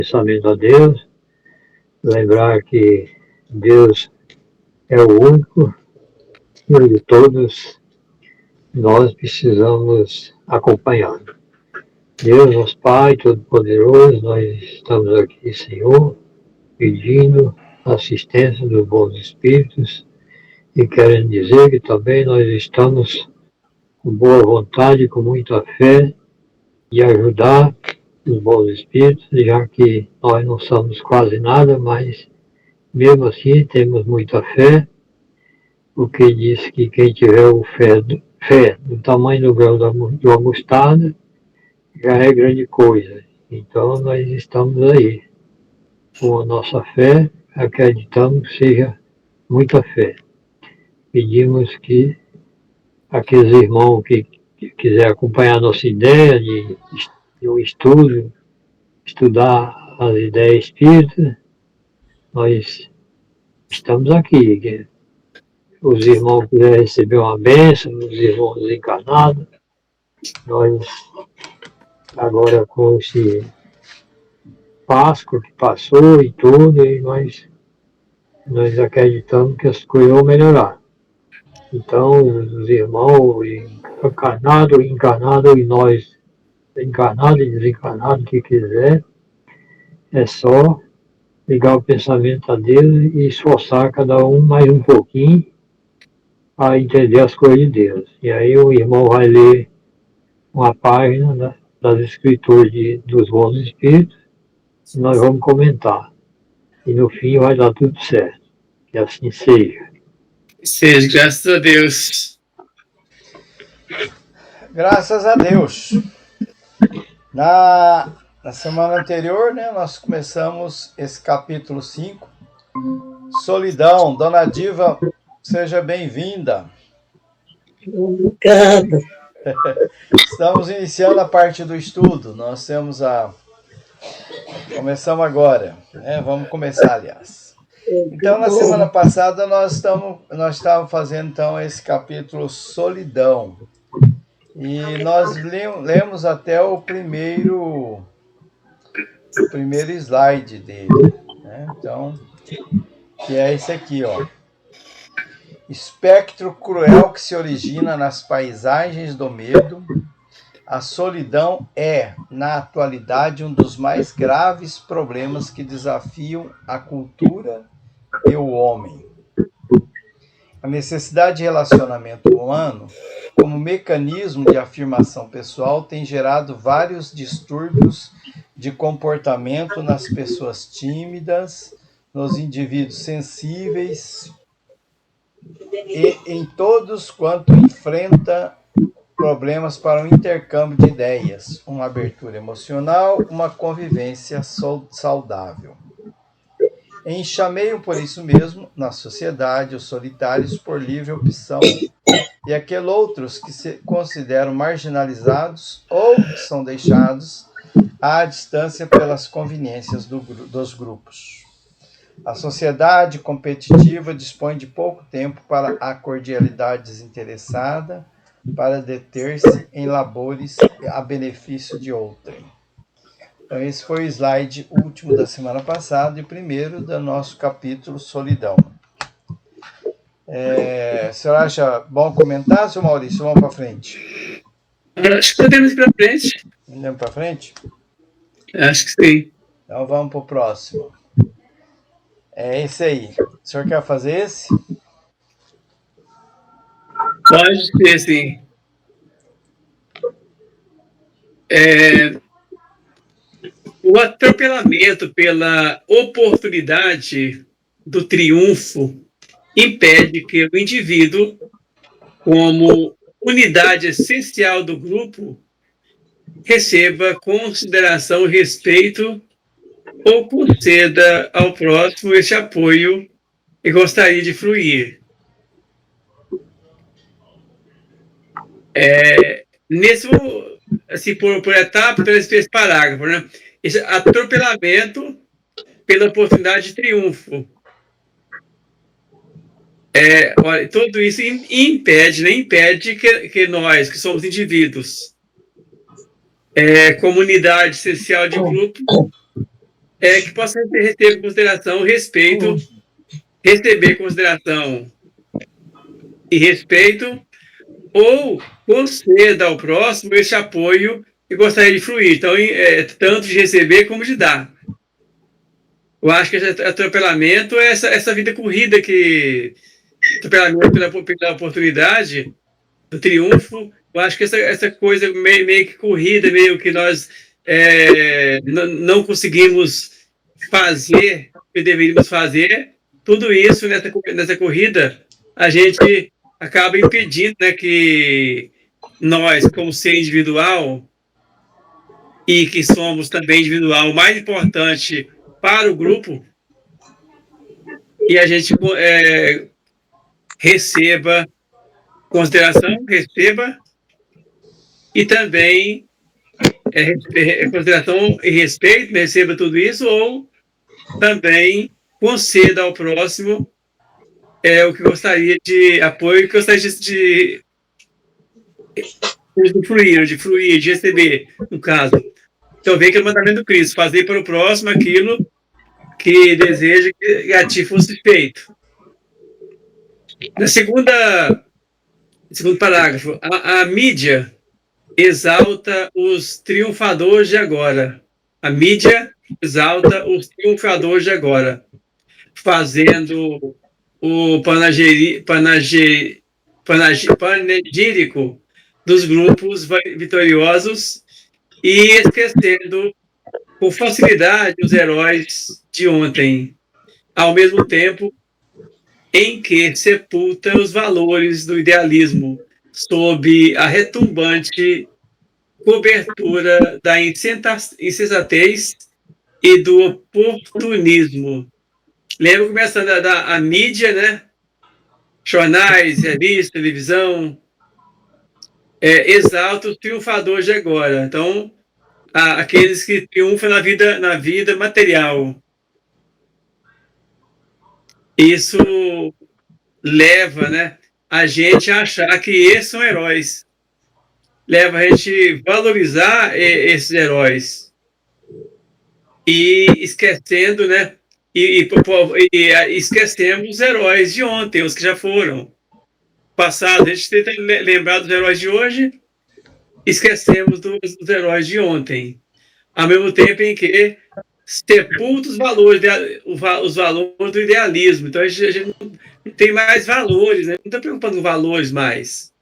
pensamento a Deus, lembrar que Deus é o único e de todos nós precisamos acompanhar. Deus, nosso Pai Todo-Poderoso, nós estamos aqui, Senhor, pedindo assistência dos bons espíritos e querendo dizer que também nós estamos com boa vontade, com muita fé de ajudar os bons espíritos, já que nós não somos quase nada, mas mesmo assim temos muita fé, porque diz que quem tiver o fé do tamanho do grão de uma mostarda já é grande coisa. Então nós estamos aí com a nossa fé, acreditamos que seja muita fé. Pedimos que aqueles irmãos que quiser acompanhar a nossa ideia de um estudo, estudar as ideias espíritas, nós estamos aqui. Os irmãos quiserem receber uma bênção, os irmãos desencarnados, nós agora com esse Páscoa que passou e tudo, e nós acreditamos que as coisas vão melhorar. Então, os irmãos encarnados e nós, encarnados e desencarnados, que quiser, é só ligar o pensamento a Deus e esforçar cada um mais um pouquinho para entender as coisas de Deus. E aí o irmão vai ler uma página das escrituras dos bons espíritos e nós vamos comentar. E no fim vai dar tudo certo. Que assim seja. Seja, graças a Deus. Graças a Deus. Na semana anterior, né, nós começamos esse capítulo 5, Solidão. Dona Diva, seja bem-vinda. Obrigada. Estamos iniciando a parte do estudo. Nós temos Começamos agora, né? Vamos começar, aliás. Então, na semana passada, nós estávamos fazendo, então, esse capítulo Solidão. E nós lemos até o primeiro slide dele, né? Então, que é esse aqui, ó. Espectro cruel que se origina nas paisagens do medo, a solidão é, na atualidade, um dos mais graves problemas que desafiam a cultura e o homem. A necessidade de relacionamento humano, como mecanismo de afirmação pessoal, tem gerado vários distúrbios de comportamento nas pessoas tímidas, nos indivíduos sensíveis e em todos quanto enfrenta problemas para um intercâmbio de ideias, uma abertura emocional, uma convivência saudável. Enxameiam por isso mesmo, na sociedade, os solitários por livre opção e aqueles outros que se consideram marginalizados ou que são deixados à distância pelas conveniências dos grupos. A sociedade competitiva dispõe de pouco tempo para a cordialidade desinteressada, para deter-se em labores a benefício de outrem. Então, esse foi o slide último da semana passada e o primeiro do nosso capítulo Solidão. O senhor acha bom comentar, senhor Maurício? Vamos para frente. Acho que podemos ir para frente. Vamos para frente? Acho que sim. Então, vamos para o próximo. É esse aí. O senhor quer fazer esse? Pode ser, sim. O atropelamento pela oportunidade do triunfo impede que o indivíduo, como unidade essencial do grupo, receba consideração e respeito ou conceda ao próximo esse apoio e gostaria de fluir. Nesse, assim, por etapa, pelo esse parágrafo, né? Esse atropelamento pela oportunidade de triunfo. Olha, tudo isso impede que nós, que somos indivíduos, comunidade essencial de grupo, que possa receber consideração, respeito, receber consideração e respeito, ou conceda ao próximo esse apoio que gostaria de fluir. Então, tanto de receber como de dar. Eu acho que esse atropelamento é essa vida corrida que... Atropelamento pela oportunidade, do triunfo. Eu acho que essa coisa meio que corrida, meio que nós não conseguimos fazer o que deveríamos fazer, tudo isso nessa corrida, a gente acaba impedindo, né, que nós, como ser individual, e que somos também individual, o mais importante para o grupo, e a gente receba consideração, receba, e também consideração e respeito, receba tudo isso, ou também conceda ao próximo o que gostaria de apoio, que gostaria de fluir, de receber, no caso. Então, vem que é o mandamento do Cristo, fazer para o próximo aquilo que deseja que a ti fosse feito. No segundo parágrafo, a mídia exalta os triunfadores de agora. A mídia exalta os triunfadores de agora, fazendo o panegírico dos grupos vitoriosos e esquecendo com facilidade os heróis de ontem, ao mesmo tempo em que sepulta os valores do idealismo sob a retumbante cobertura da insensatez e do oportunismo. Lembra começando a mídia, né? Jornais, revistas, televisão, exalta os triunfadores de agora. Então, aqueles que triunfam na vida material. Isso leva, né, a gente a achar que esses são heróis. Leva a gente a valorizar esses heróis. E esquecendo, né? E esquecemos os heróis de ontem, os que já foram. Passado, a gente tenta lembrar dos heróis de hoje, esquecemos dos heróis de ontem. Ao mesmo tempo em que sepulta os valores do idealismo. Então, a gente não tem mais valores, né? Não está preocupando com valores mais.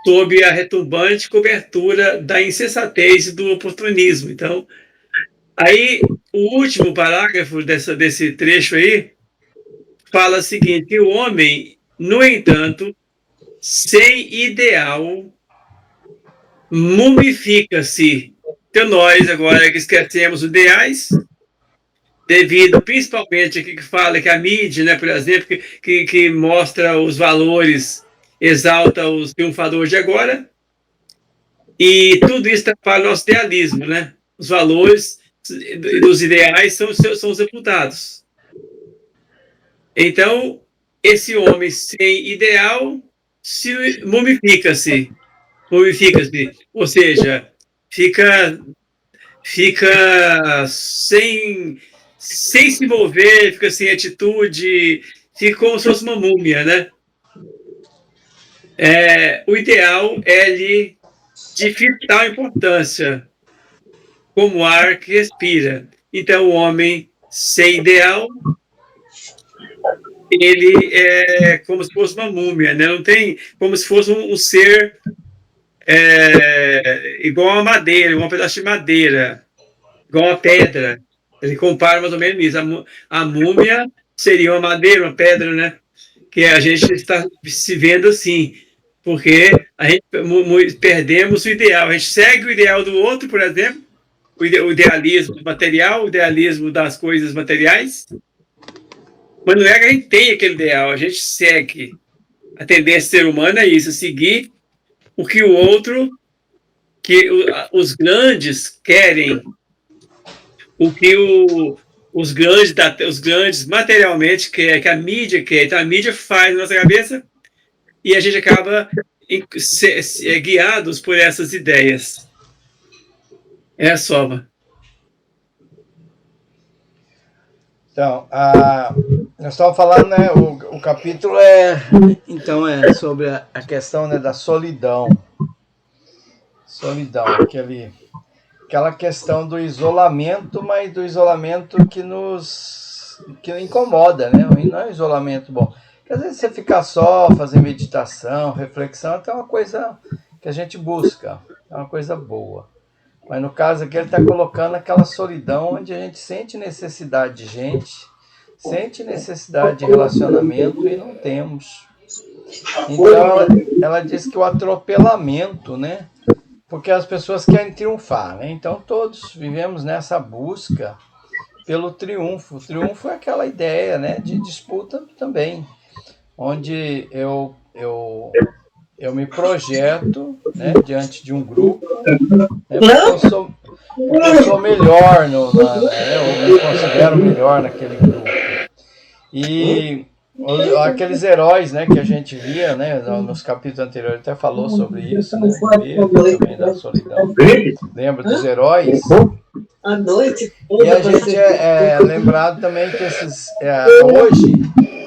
Sob a retumbante cobertura da insensatez e do oportunismo. Então, aí, o último parágrafo desse trecho aí fala o seguinte, que o homem, no entanto, sem ideal, mumifica-se. Então, nós agora que esquecemos os ideais, devido principalmente aqui que fala que a mídia, né, por exemplo, que mostra os valores, exalta os triunfadores de agora, e tudo isso para o nosso idealismo, né? Os valores dos ideais são sepultados. Então, esse homem sem ideal se mumifica-se, ou seja, fica sem se mover, fica sem atitude, fica como se fosse uma múmia, né? O ideal é de vital importância, como o ar que respira. Então, o homem sem ideal, ele é como se fosse uma múmia, né? Não tem, como se fosse um ser igual a madeira, igual um pedaço de madeira, igual a pedra. Ele compara mais ou menos isso. A múmia seria uma madeira, uma pedra, né? Que a gente está se vendo assim, porque a gente perdemos o ideal. A gente segue o ideal do outro, por exemplo, o idealismo material, o idealismo das coisas materiais, mas não é que a gente tem aquele ideal, a gente segue. A tendência ser humana é isso, seguir o que o outro, que os grandes querem, o que os grandes materialmente querem, que a mídia quer. Então a mídia faz na nossa cabeça e a gente acaba guiados por essas ideias. É a soma. Então, nós estamos falando, né, o capítulo então é sobre a questão, né, da solidão. Solidão, aquela questão do isolamento, mas do isolamento que incomoda, né? Não é um isolamento bom. Porque às vezes você ficar só, fazer meditação, reflexão, até é uma coisa que a gente busca, é uma coisa boa. Mas no caso aqui ele está colocando aquela solidão onde a gente sente necessidade de gente, sente necessidade de relacionamento e não temos. Então ela diz que o atropelamento, né? Porque as pessoas querem triunfar, né? Então todos vivemos nessa busca pelo triunfo. O triunfo é aquela ideia, né, de disputa também, onde eu me projeto, né, diante de um grupo, né, porque eu sou melhor, eu me considero melhor naquele grupo. E aqueles heróis, né, que a gente via, né, nos capítulos anteriores, até falou sobre isso, né, também da solidão. Lembra dos heróis? E a gente é lembrado também que hoje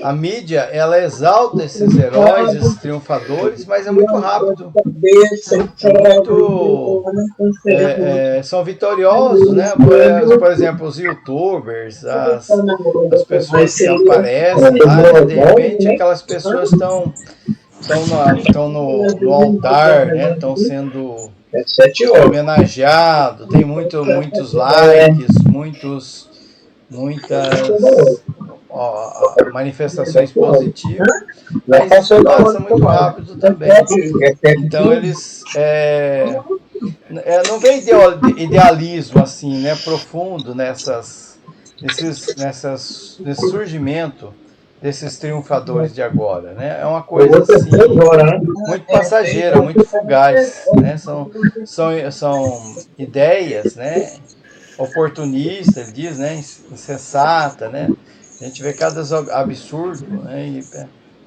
a mídia ela exalta esses heróis, esses triunfadores, mas é muito rápido. São vitoriosos, né? Por exemplo, os youtubers, as pessoas que aparecem lá, de repente aquelas pessoas estão no altar, né? Estão sendo homenageados, tem muitos likes, muitas manifestações positivas, mas isso passa muito rápido também. Então eles não vê idealismo assim, né, profundo nesse surgimento desses triunfadores de agora, né? É uma coisa assim muito passageira, muito fugaz, né? São ideias, né? Oportunista, ele diz, né? Insensata, né? A gente vê cada absurdo, né? E,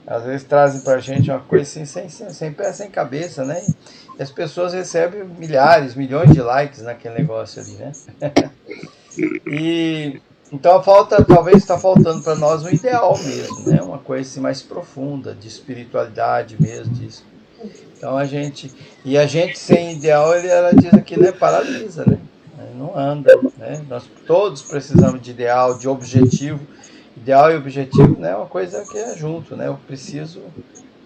às vezes trazem pra gente uma coisa assim, sem pé, sem cabeça, né? E as pessoas recebem milhares, milhões de likes naquele negócio ali, né? E então talvez está faltando para nós um ideal mesmo, né? Uma coisa assim mais profunda, de espiritualidade mesmo, disso. Então a gente sem ideal, ela diz aqui, né? Paralisa, né? Não anda, né? Nós todos precisamos de ideal, de objetivo. Ideal e objetivo, né? É uma coisa que é junto, né? Eu preciso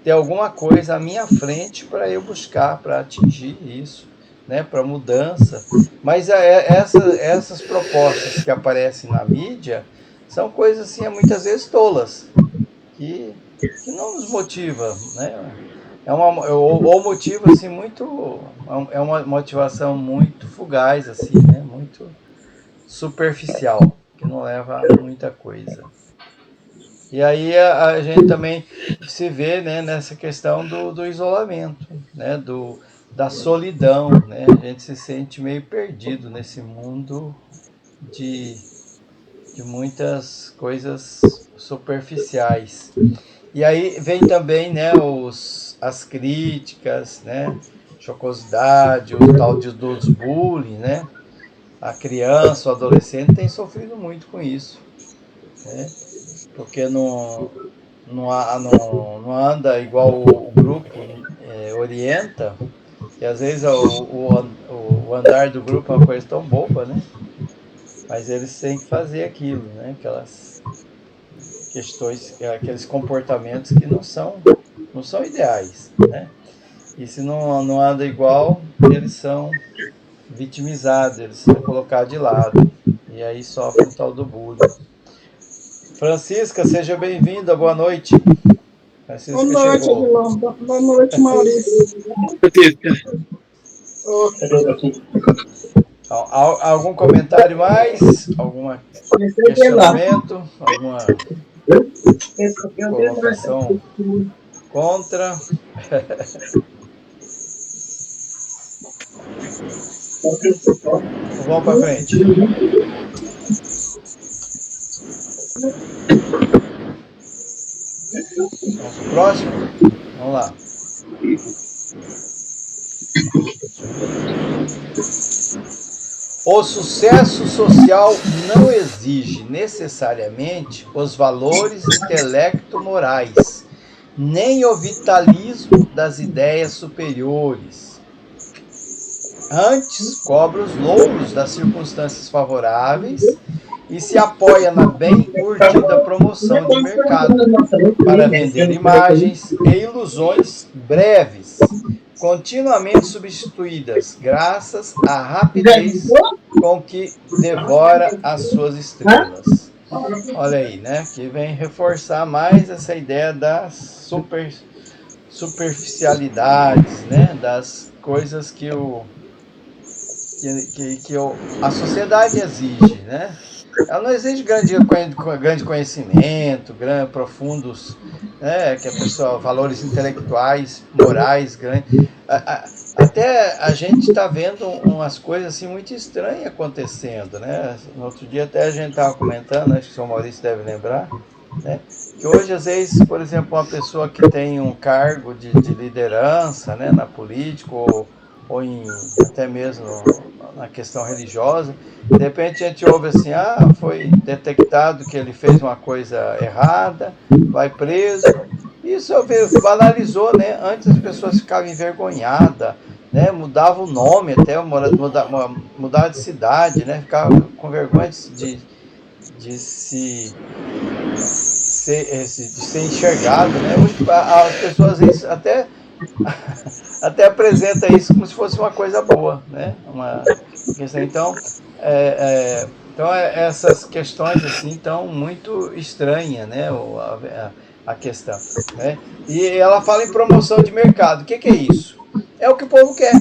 ter alguma coisa à minha frente para eu buscar, para atingir isso, né? Para mudança. Mas essas propostas que aparecem na mídia são coisas assim, muitas vezes tolas, que não nos motiva, né? Ou motiva assim muito, é uma motivação muito fugaz assim, né? Muito superficial, que não leva a muita coisa. E aí a gente também se vê, né, nessa questão do isolamento, né, da solidão, né? A gente se sente meio perdido nesse mundo de muitas coisas superficiais. E aí vem também, né, as críticas, né, jocosidade, o tal dos bullying, né? A criança, o adolescente tem sofrido muito com isso, né? Porque não anda igual o grupo orienta, e às vezes o andar do grupo é uma coisa tão boba, né? Mas eles têm que fazer aquilo, né? Aquelas questões, aqueles comportamentos que não são ideais, né? E se não anda igual, eles são vitimizados, eles são colocados de lado. E aí sofre o tal do bullying. Francisca, seja bem-vinda, boa noite. Francisca boa noite, Aguilar. Boa noite, Maurício. Algum comentário mais? Algum questionamento? Alguma colocação contra? Vamos para frente. Vamos pro próximo? Vamos lá. O sucesso social não exige necessariamente os valores intelecto-morais, nem o vitalismo das ideias superiores. Antes, cobra os louros das circunstâncias favoráveis e se apoia na bem urdida promoção de mercado para vender imagens e ilusões breves, continuamente substituídas graças à rapidez com que devora as suas estrelas. Olha aí, né? Que vem reforçar mais essa ideia das superficialidades, né? Das coisas que a sociedade exige, né? Ela não exige grande conhecimento, profundos, né? Que a pessoa, valores intelectuais, morais, grandes. Até a gente está vendo umas coisas assim muito estranhas acontecendo, né? No outro dia até a gente estava comentando, acho que o senhor Maurício deve lembrar, né? Que hoje, às vezes, por exemplo, uma pessoa que tem um cargo de liderança, né, na política ou até mesmo na questão religiosa, de repente a gente ouve assim, foi detectado que ele fez uma coisa errada, vai preso. Isso banalizou, né? Antes as pessoas ficavam envergonhadas, né? Mudavam o nome até, mudava de cidade, né? Ficavam com vergonha de ser enxergado, né? Hoje as pessoas às vezes até apresenta isso como se fosse uma coisa boa, né? Então essas questões assim estão muito estranhas, né? A questão, né? E ela fala em promoção de mercado. O que é isso? É o que o povo quer,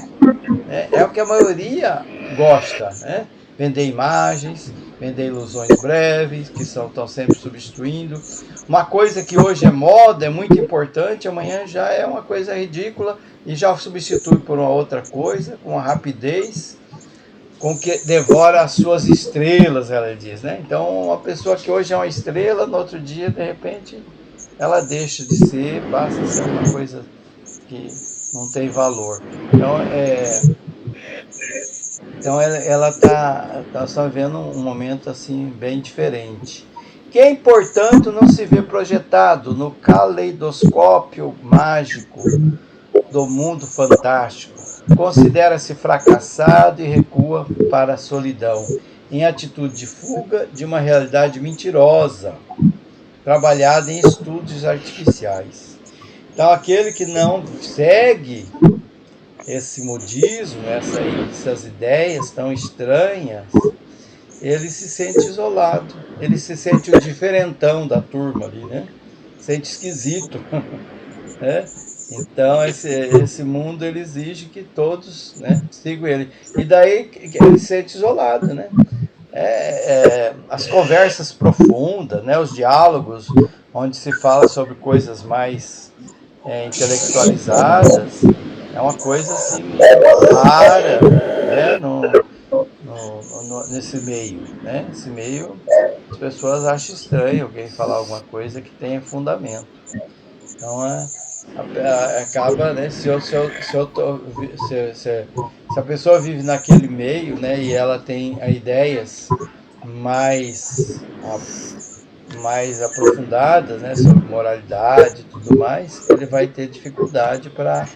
né? É o que a maioria gosta, né? Vender imagens, vender ilusões breves, que estão sempre substituindo. Uma coisa que hoje é moda, é muito importante, amanhã já é uma coisa ridícula e já substitui por uma outra coisa, com uma rapidez, com que devora as suas estrelas, ela diz, né? Então, uma pessoa que hoje é uma estrela, no outro dia, de repente, ela deixa de ser, passa a ser uma coisa que não tem valor. Então ela tá só vendo um momento assim bem diferente. Quem, portanto, não se vê projetado no caleidoscópio mágico do mundo fantástico, considera-se fracassado e recua para a solidão, em atitude de fuga de uma realidade mentirosa, trabalhada em estudos artificiais. Então, aquele que não segue esse modismo, essas ideias tão estranhas, ele se sente isolado, ele se sente o diferentão da turma ali, né? Sente esquisito, né? Então esse mundo ele exige que todos, né, sigam ele. E daí ele se sente isolado, né? As conversas profundas, né, os diálogos onde se fala sobre coisas mais intelectualizadas, é uma coisa assim rara, né, nesse meio, né? Esse meio as pessoas acham estranho alguém falar alguma coisa que tenha fundamento. Então acaba, né? Se a pessoa vive naquele meio, né, e ela tem ideias mais aprofundadas, né, sobre moralidade e tudo mais, ele vai ter dificuldade para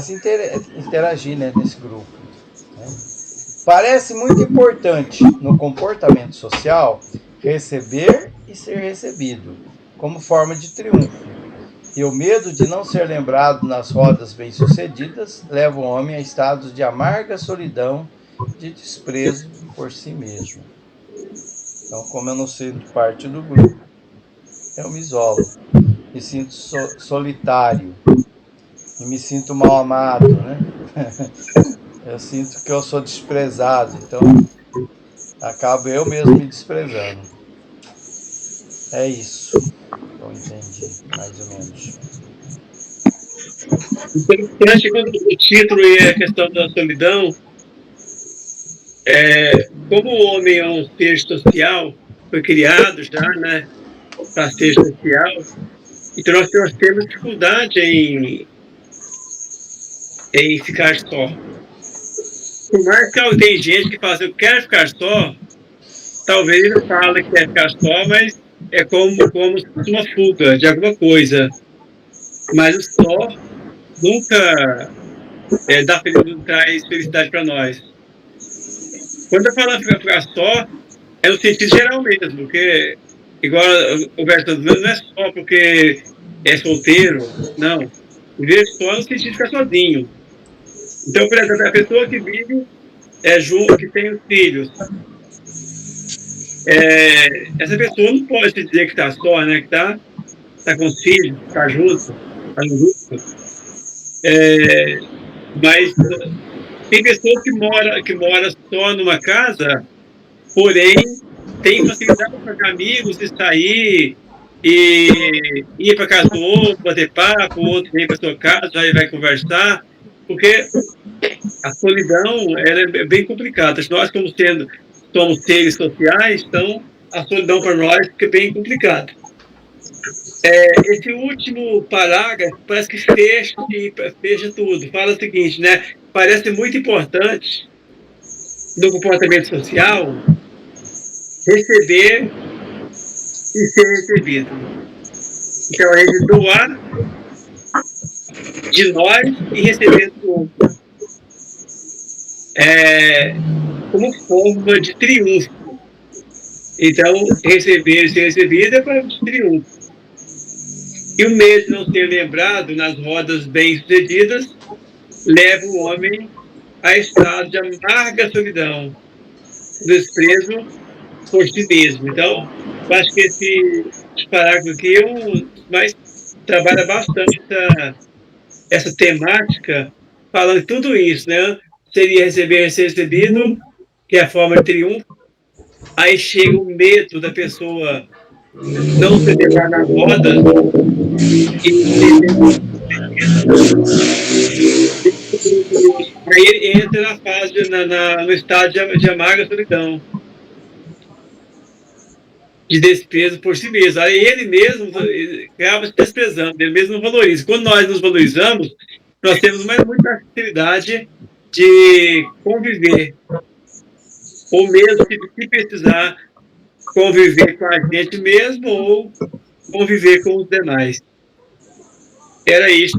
se interagir, né, nesse grupo, né? Parece muito importante no comportamento social receber e ser recebido, como forma de triunfo. E o medo de não ser lembrado nas rodas bem-sucedidas leva o homem a estados de amarga solidão, de desprezo por si mesmo. Então, como eu não sinto parte do grupo, eu me isolo, me sinto solitário e me sinto mal amado, né? Eu sinto que eu sou desprezado, então acabo eu mesmo me desprezando. É isso que eu entendi, mais ou menos. Interessante quando o título e a questão da solidão, como o homem é um ser social, foi criado já, né, para ser social, então nós temos dificuldade em em ficar só. Por mais que tem gente que fala assim, eu quero ficar só, talvez ele fale que quer ficar só, mas é como uma fuga de alguma coisa. Mas o só nunca traz felicidade para nós. Quando eu falo ficar só, é no sentido geral mesmo, porque, igual o verso não é só porque é solteiro, não. Viver só no sentido de ficar sozinho. Então, por exemplo, a pessoa que vive junto, que tem os filhos, essa pessoa não pode dizer que está só, né? Que está com os filhos, está junto, mas tem pessoas que mora só numa casa, porém tem facilidade para amigos de sair e ir para casa do outro, bater papo, o outro vem para sua casa e vai conversar, porque a solidão ela é bem complicada. Nós, somos seres sociais, então a solidão para nós fica bem complicada. Esse último parágrafo parece que fecha tudo. Fala o seguinte, né? Parece muito importante no comportamento social receber e ser recebido. Então, a gente doar de nós e receber do outro. Como forma de triunfo. Então, receber e ser recebido é forma de triunfo. E o medo de não ser lembrado nas rodas bem-sucedidas leva o homem a estado de amarga solidão, desprezo por si mesmo. Então, eu acho que esse parágrafo aqui mas trabalha bastante essa temática, falando tudo isso, né? Seria receber e ser recebido, que é a forma de triunfo. Aí chega o medo da pessoa não se levar nas rodas aí ele entra na fase, no estado de amarga solidão, de desprezo por si mesmo. Aí ele mesmo acaba se desprezando, ele mesmo não valoriza. Quando nós nos valorizamos, nós temos muita facilidade de conviver, ou mesmo se precisar conviver com a gente mesmo ou conviver com os demais. Era isso.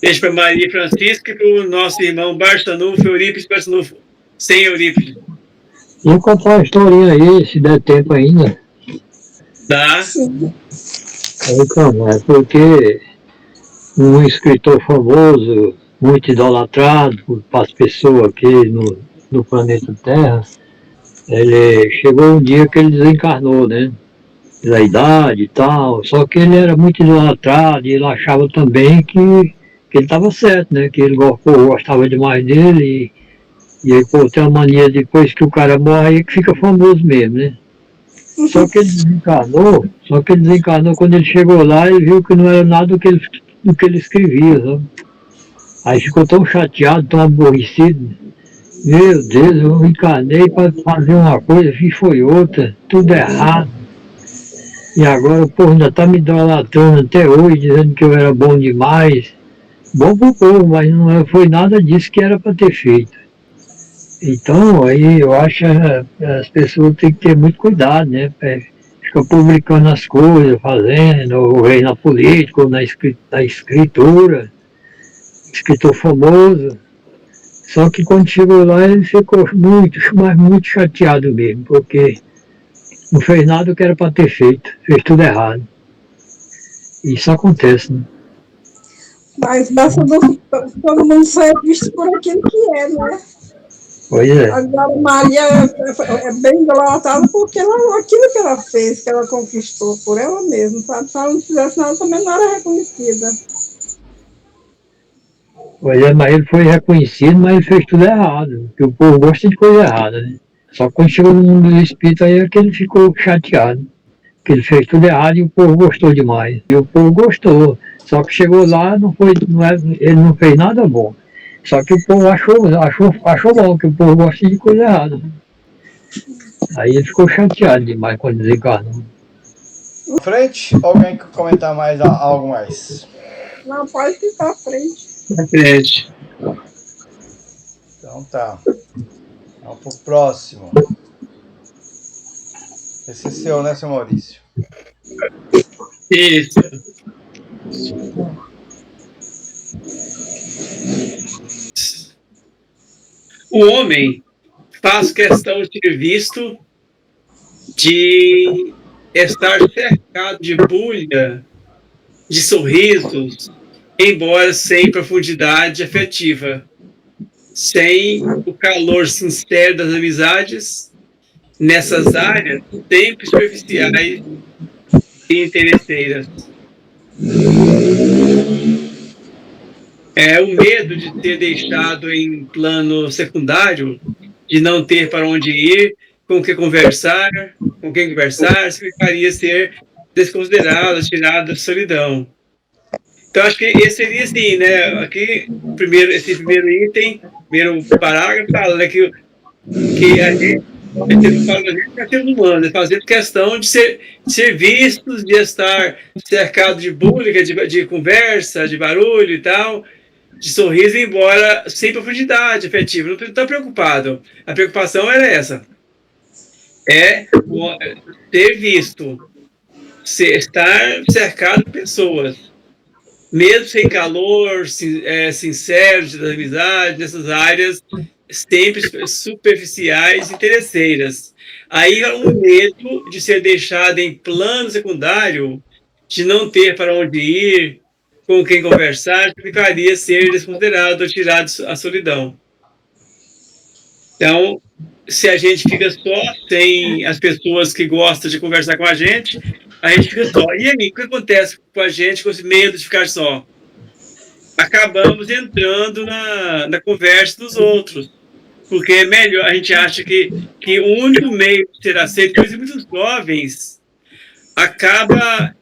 Deixa para Maria Francisca e para o nosso irmão Barçanufo, Eurípides Barçanufo, sem Eurípides. Vou contar uma historinha aí, se der tempo ainda. Tá? Então, porque um escritor famoso, muito idolatrado para as pessoas aqui no planeta Terra, ele chegou um dia que ele desencarnou, né? Da idade e tal, só que ele era muito idolatrado e ele achava também que ele estava certo, né? Que ele gostava demais dele e aí, pô, tem a mania depois que o cara morre aí que fica famoso mesmo, né? Só que ele desencarnou quando ele chegou lá e viu que não era nada do que ele escrevia, sabe? Aí ficou tão chateado, tão aborrecido. Meu Deus, eu encarnei para fazer uma coisa, fiz foi outra, tudo errado. E agora o povo ainda está me idolatrando até hoje, dizendo que eu era bom demais. Bom pro povo, mas não foi nada disso que era para ter feito. Então, aí eu acho que as pessoas têm que ter muito cuidado, né? Ficar publicando as coisas, fazendo, ou aí na política, ou na escritura, escritor famoso. Só que quando chegou lá ele ficou muito chateado mesmo, porque não fez nada do que era para ter feito, fez tudo errado. Isso acontece, né? Mas todo mundo só é visto por aquilo que é, né? Pois é. Agora Maria é bem idolatrada porque aquilo que ela fez, que ela conquistou por ela mesma, sabe? Se ela não fizesse nada, também não era reconhecida. Pois é, mas ele foi reconhecido, mas ele fez tudo errado, porque o povo gosta de coisa errada, né? Só que quando chegou no mundo do espírito aí é que ele ficou chateado, que ele fez tudo errado e o povo gostou demais. E o povo gostou, só que chegou lá, ele não fez nada bom. Só que o povo achou bom, que o povo gosta de coisa errada. Aí ele ficou chateado demais quando desencarnou. Frente, alguém quer comentar mais algo mais? Não, pode ficar à frente. À frente. Então tá. Vamos pro próximo. Esse é seu, né, seu Maurício? Isso. O homem faz questão de ser visto, de estar cercado de bulha, de sorrisos, embora sem profundidade afetiva, sem o calor sincero das amizades, nessas áreas sempre superficiais e interesseiras. É o medo de ser deixado em plano secundário, de não ter para onde ir, com quem conversar, significaria ser desconsiderado, tirado da solidão. Então, acho que esse seria assim, né? Aqui, esse primeiro item, primeiro parágrafo, fala, né, que a gente é ser humano, fazendo questão de ser vistos, de estar cercado de bullying, de conversa, de barulho e tal, de sorriso, embora sem profundidade afetiva. Não estou preocupado. A preocupação era essa. É ser visto, estar cercado de pessoas, mesmo sem calor, sincero, das amizades, nessas áreas sempre superficiais e interesseiras. Aí há um medo de ser deixado em plano secundário, de não ter para onde ir, com quem conversar, ficaria ser desconsiderado ou tirado à solidão. Então, se a gente fica só, sem as pessoas que gostam de conversar com a gente fica só. E aí, o que acontece com a gente com esse medo de ficar só? Acabamos entrando na conversa dos outros, porque é melhor, a gente acha que o único meio de ser aceito, inclusive muitos jovens, acaba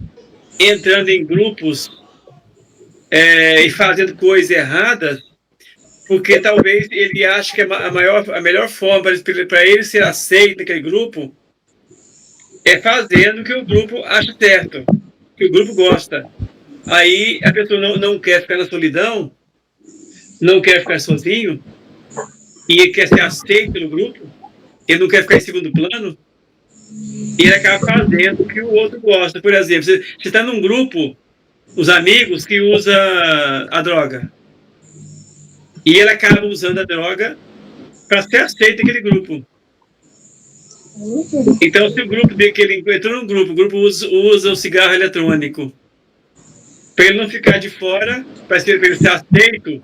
entrando em grupos e fazendo coisas erradas, porque talvez ele ache que a melhor forma para ele ser aceito naquele grupo é fazendo o que o grupo acha certo, que o grupo gosta. Aí a pessoa não quer ficar na solidão, não quer ficar sozinho, e ele quer ser aceito pelo grupo, ele não quer ficar em segundo plano, e ele acaba fazendo o que o outro gosta. Por exemplo, você está num grupo, os amigos que usa a droga, e ele acaba usando a droga para ser aceito naquele grupo. Então, se o grupo dele, que ele entrou num grupo, o grupo usa o cigarro eletrônico, para ele não ficar de fora, para ele ser aceito,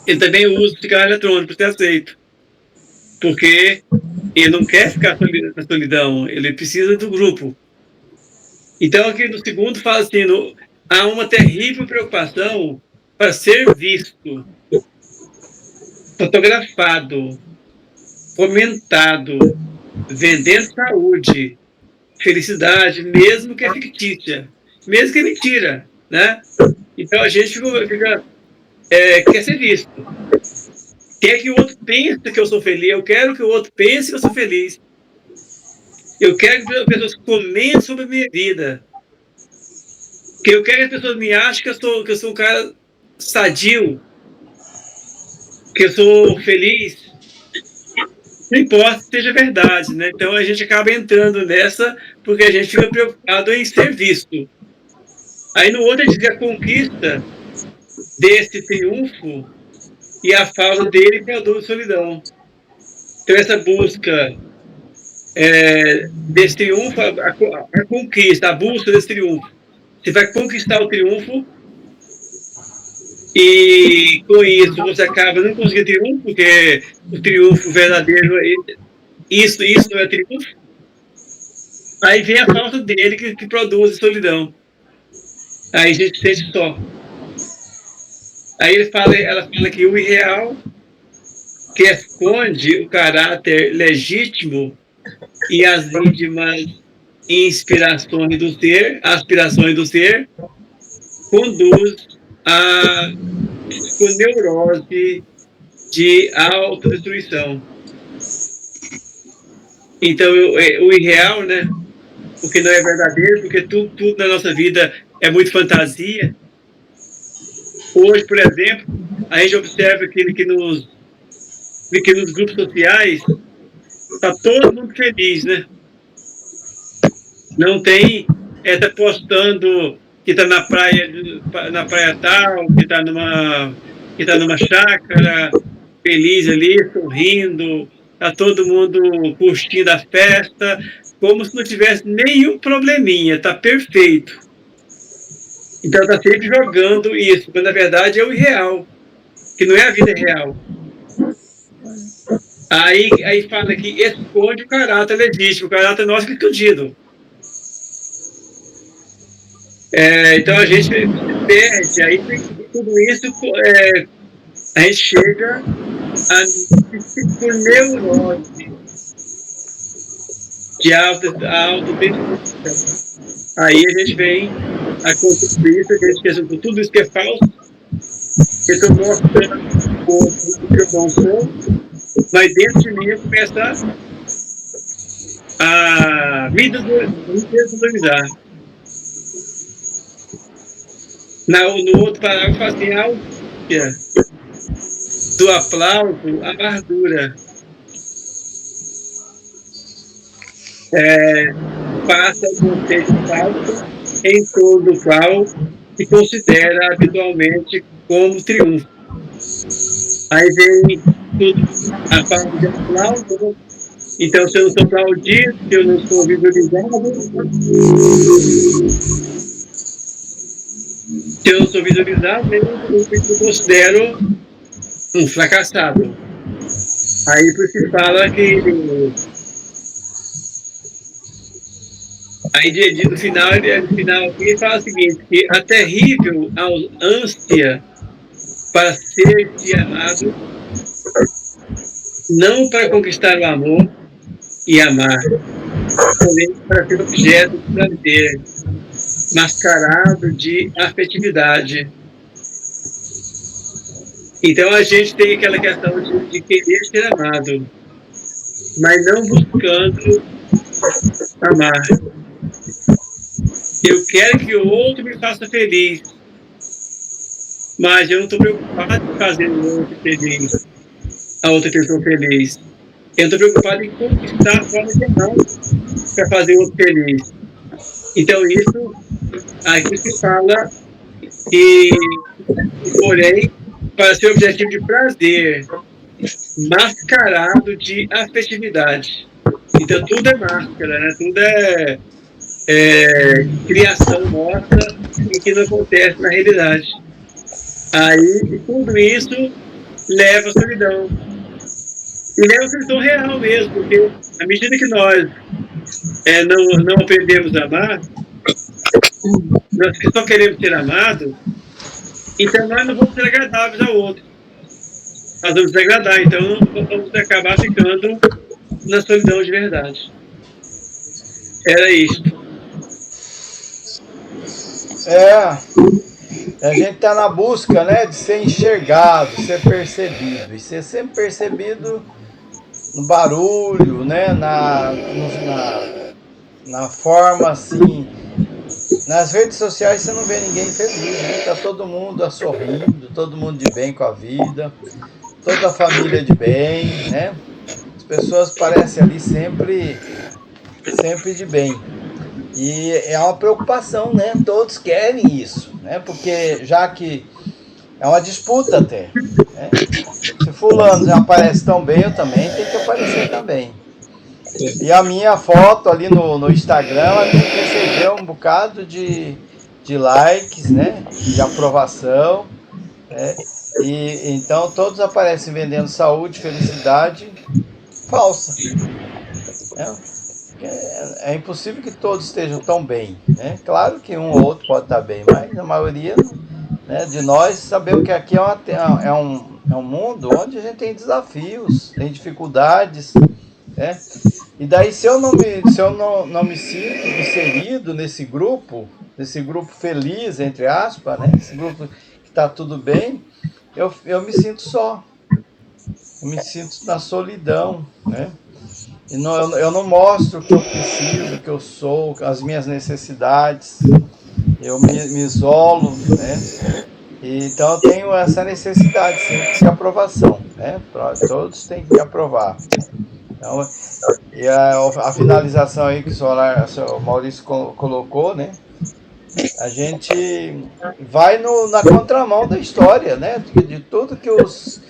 ele também usa o cigarro eletrônico para ser aceito. Porque ele não quer ficar na solidão, ele precisa do grupo. Então, aqui no segundo fala assim, há uma terrível preocupação para ser visto, fotografado, comentado, vendendo saúde, felicidade, mesmo que é fictícia, mesmo que é mentira, né? Então a gente quer ser visto. Quer que o outro pense que eu sou feliz. Eu quero que o outro pense que eu sou feliz. Eu quero que as pessoas comentem sobre a minha vida. Eu quero que as pessoas me achem que eu sou um cara sadio, que eu sou feliz. Não importa se seja verdade, né? Então a gente acaba entrando nessa porque a gente fica preocupado em ser visto. Aí no outro a gente diz que a conquista desse triunfo e a falta dele produz solidão. Então essa busca desse triunfo, a conquista, a busca desse triunfo. Você vai conquistar o triunfo e com isso você acaba não conseguindo triunfo, porque o triunfo verdadeiro, isso não é triunfo. Aí vem a falta dele que produz solidão. Aí a gente sente só. Aí ela fala que o irreal, que esconde o caráter legítimo e as íntimas aspirações do ser, conduz a neurose de autodestruição. Então, o irreal, né? Porque não é verdadeiro, porque tudo na nossa vida é muito fantasia. Hoje, por exemplo, a gente observa aquilo que nos porque nos grupos sociais está todo mundo feliz, né? Não tem, tá postando que está na praia tal, que está numa chácara, feliz ali, sorrindo, está todo mundo curtindo a festa, como se não tivesse nenhum probleminha, está perfeito. Então está sempre jogando isso, mas na verdade é o irreal, que não é a vida real. Aí fala que esconde o caráter legítimo, o caráter nosso que é escondido. Então a gente perde, aí tudo isso a gente chega por neurose de autodefinição. Aí a gente vem a concluir isso, a gente pensa que tudo isso que é falso, eu estou mostrando o que eu não sou, mas dentro de mim começa a me desvalorizar. No outro parágrafo, fala assim, a ausência do aplauso, a amargura. Passa a conceito falso em torno do qual se considera habitualmente como triunfo. Aí vem tudo, a parte de aplauso. Então, se eu não sou aplaudido, se eu não sou visualizado, eu considero um fracassado. Aí por isso que fala que aí no final ele fala o seguinte, que a terrível ânsia para ser amado, não para conquistar o amor e amar, porém para ser objeto de prazer, mascarado de afetividade. Então a gente tem aquela questão de querer ser amado, mas não buscando amar. Eu quero que o outro me faça feliz, mas eu não estou preocupado em fazer o outro feliz, a outra pessoa feliz. Eu estou preocupado em conquistar a forma de amar para fazer o outro feliz. Então isso, aqui se fala que, porém, para ser objetivo de prazer, mascarado de afetividade. Então tudo é máscara, né? Tudo é criação nossa e que não acontece na realidade. Aí tudo isso leva à solidão. E leva à solidão real mesmo, porque à medida que nós não aprendemos a amar, nós que só queremos ser amados, então nós não vamos ser agradáveis ao outro. Nós vamos desagradar, então não vamos acabar ficando na solidão de verdade. Era isso. A gente está na busca, né, de ser enxergado, ser percebido. E ser sempre percebido no barulho, né, na forma assim. Nas redes sociais você não vê ninguém feliz, né? Tá todo mundo sorrindo, todo mundo de bem com a vida, toda a família de bem, né? As pessoas parecem ali sempre de bem. E é uma preocupação, né? Todos querem isso, né? Porque já que é uma disputa até, né? Se fulano já aparece tão bem, eu também tenho que aparecer também. E a minha foto ali no Instagram, ela recebeu um bocado de likes, né? De aprovação, né? E então todos aparecem vendendo saúde, felicidade falsa, né? É impossível que todos estejam tão bem, né? Claro que um ou outro pode estar bem, mas a maioria, né, de nós sabemos que aqui é um mundo onde a gente tem desafios, tem dificuldades, né? E daí se eu não me sinto inserido nesse grupo feliz, entre aspas, né? Esse grupo que está tudo bem, eu me sinto só, eu me sinto na solidão, né? Eu não mostro o que eu preciso, o que eu sou, as minhas necessidades. Eu me isolo, né? Então eu tenho essa necessidade sempre de aprovação. né? Todos têm que aprovar. Então, e a finalização aí que o senhor Maurício colocou, né? A gente vai na contramão da história, né? De tudo que os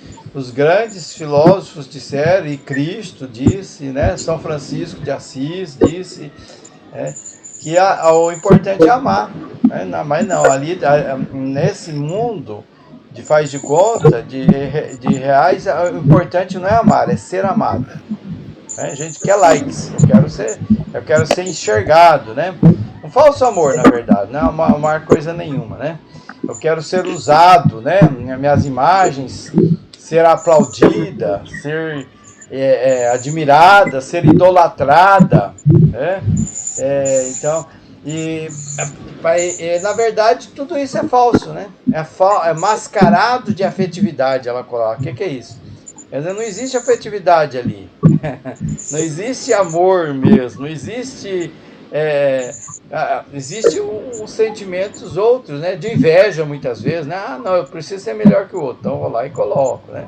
grandes filósofos disseram, e Cristo disse, né? São Francisco de Assis disse, né? Que o importante é amar, né? Mas não, ali nesse mundo de faz de conta, de reais, o importante não é amar, é ser amado. Né? A gente quer likes, eu quero ser enxergado, né? Um falso amor, na verdade, não amar coisa nenhuma, né? Eu quero ser usado, né? Minhas imagens, ser aplaudida, ser admirada, ser idolatrada, né? Então, na verdade, tudo isso é falso, né? É mascarado de afetividade, ela coloca. O que é isso? Quer dizer, não existe afetividade ali. Não existe amor mesmo, não existe... existe os sentimentos outros, né? De inveja muitas vezes, né? Ah, não, eu preciso ser melhor que o outro, então eu vou lá e coloco, né?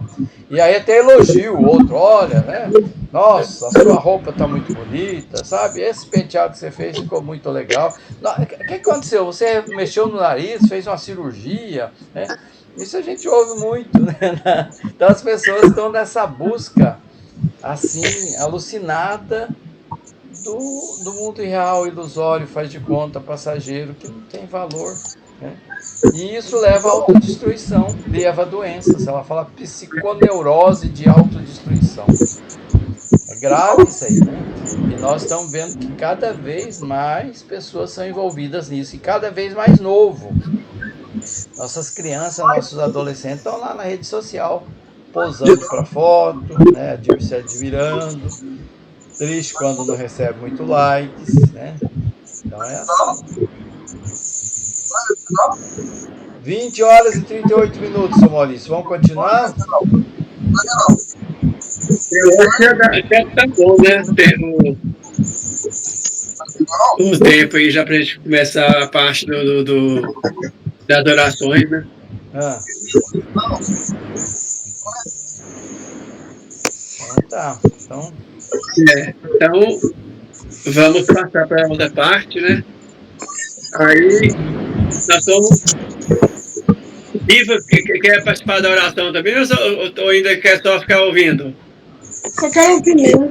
E aí até elogio o outro, olha, né? Nossa, a sua roupa tá muito bonita, sabe? Esse penteado que você fez ficou muito legal. O que aconteceu? Você mexeu no nariz, fez uma cirurgia, né? Isso a gente ouve muito, né? Então as pessoas estão nessa busca, assim, alucinada do mundo irreal, ilusório, faz de conta, passageiro, que não tem valor, né? E isso leva à autodestruição, leva a doenças. Ela fala psiconeurose de autodestruição. É grave isso aí, né? E nós estamos vendo que cada vez mais pessoas são envolvidas nisso, e cada vez mais novo. Nossas crianças, nossos adolescentes estão lá na rede social, posando para foto, né? Se admirando. Triste quando não recebe muito likes, né? Então é assim. 20 horas e 38 minutos, seu Maurício. Vamos continuar? Eu acho que tá bom, né? Tem um tempo aí já pra gente começar a parte das adorações, né? Então tá. Então vamos passar para a outra parte, né? Aí nós somos. Iva, quer participar da oração também ou ainda quer só ficar ouvindo? Só quero ouvir mesmo.